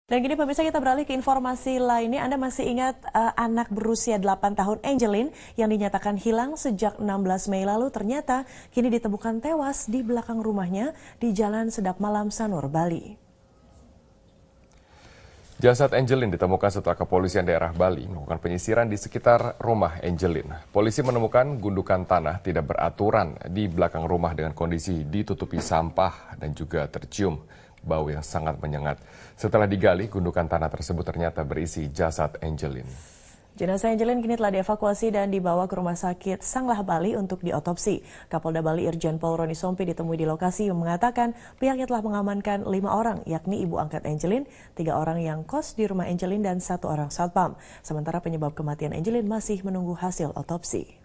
Dan kini pemirsa kita beralih ke informasi lainnya. Anda masih ingat anak berusia 8 tahun Angelin yang dinyatakan hilang sejak 16 Mei lalu ternyata kini ditemukan tewas di belakang rumahnya di Jalan Sedap Malam, Sanur, Bali. Jasad Angelin ditemukan setelah kepolisian daerah Bali melakukan penyisiran di sekitar rumah Angelin. Polisi menemukan gundukan tanah tidak beraturan di belakang rumah dengan kondisi ditutupi sampah dan juga tercium bau yang sangat menyengat. Setelah digali, gundukan tanah tersebut ternyata berisi jasad Angelin. Jenazah Angelin kini telah dievakuasi dan dibawa ke Rumah Sakit Sanglah Bali untuk diotopsi. Kapolda Bali Irjen Pol Roni Sompi ditemui di lokasi yang mengatakan pihaknya telah mengamankan 5 orang, yakni ibu angkat Angelin, 3 orang yang kos di rumah Angelin, dan 1 orang satpam. Sementara penyebab kematian Angelin masih menunggu hasil otopsi.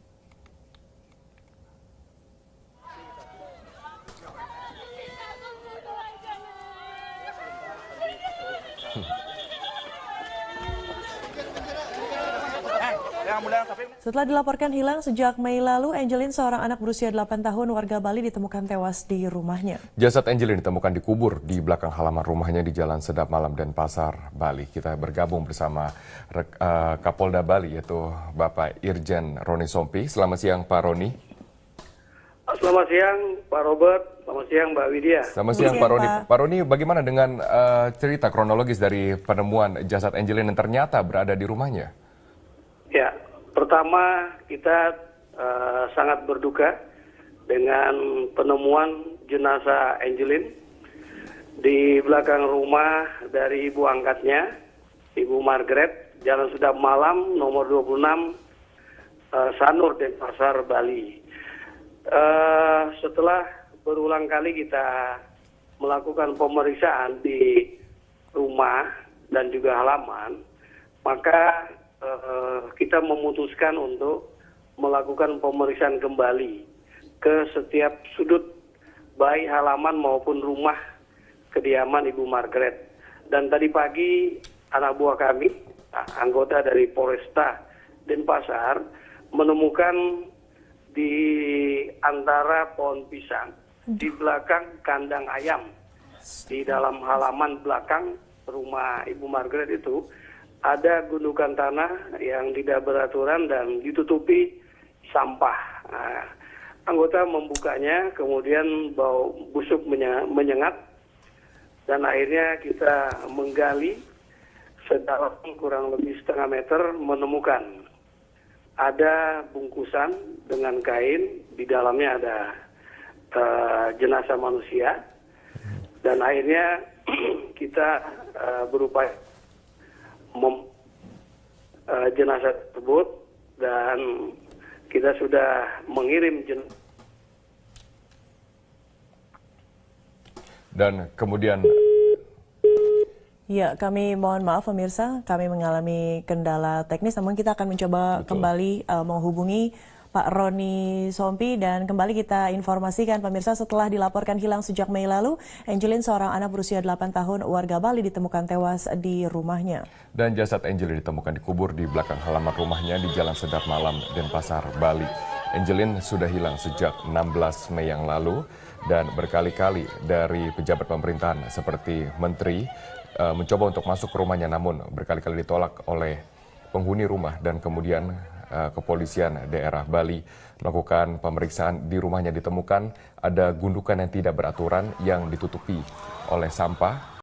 Setelah dilaporkan hilang sejak Mei lalu, Angelin, seorang anak berusia 8 tahun warga Bali, ditemukan tewas di rumahnya. Jasad Angelin ditemukan dikubur di belakang halaman rumahnya di Jalan Sedap Malam, Denpasar, Bali. Kita bergabung bersama Kapolda Bali, yaitu Bapak Irjen Roni Sompi. Selamat siang, Pak Roni. Selamat siang, Pak Robert. Selamat siang, Mbak Widya. Selamat siang, Pak Roni. Pak Roni, bagaimana dengan cerita kronologis dari penemuan jasad Angelin yang ternyata berada di rumahnya? Ya, pertama kita sangat berduka dengan penemuan jenazah Angelin di belakang rumah dari ibu angkatnya, Ibu Margaret, Jalan Sedap Malam, nomor 26, Sanur, Denpasar, Bali. Setelah berulang kali kita melakukan pemeriksaan di rumah dan juga halaman, maka kita memutuskan untuk melakukan pemeriksaan kembali ke setiap sudut, baik halaman maupun rumah kediaman Ibu Margaret. Dan tadi pagi anak buah kami, anggota dari Polresta Denpasar, menemukan di antara pohon pisang di belakang kandang ayam di dalam halaman belakang rumah Ibu Margaret itu ada gundukan tanah yang tidak beraturan dan ditutupi sampah. Nah, anggota membukanya, kemudian bau busuk menyengat, dan akhirnya kita menggali sedalam kurang lebih setengah meter, menemukan ada bungkusan dengan kain, di dalamnya ada jenazah manusia, dan akhirnya kita berupaya jenazah tersebut, dan kita sudah mengirim dan kemudian ya, kami mohon maaf pemirsa, kami mengalami kendala teknis, namun kita akan mencoba kembali menghubungi Pak Roni Sompi, dan kembali kita informasikan pemirsa, setelah dilaporkan hilang sejak Mei lalu, Angelin, seorang anak berusia 8 tahun warga Bali, ditemukan tewas di rumahnya. Dan jasad Angelin ditemukan dikubur di belakang halaman rumahnya di Jalan Sedap Malam, Denpasar, Bali. Angelin sudah hilang sejak 16 Mei yang lalu, dan berkali-kali dari pejabat pemerintahan seperti menteri mencoba untuk masuk ke rumahnya, namun berkali-kali ditolak oleh penghuni rumah, dan kemudian kepolisian daerah Bali melakukan pemeriksaan. Di rumahnya ditemukan ada gundukan yang tidak beraturan yang ditutupi oleh sampah.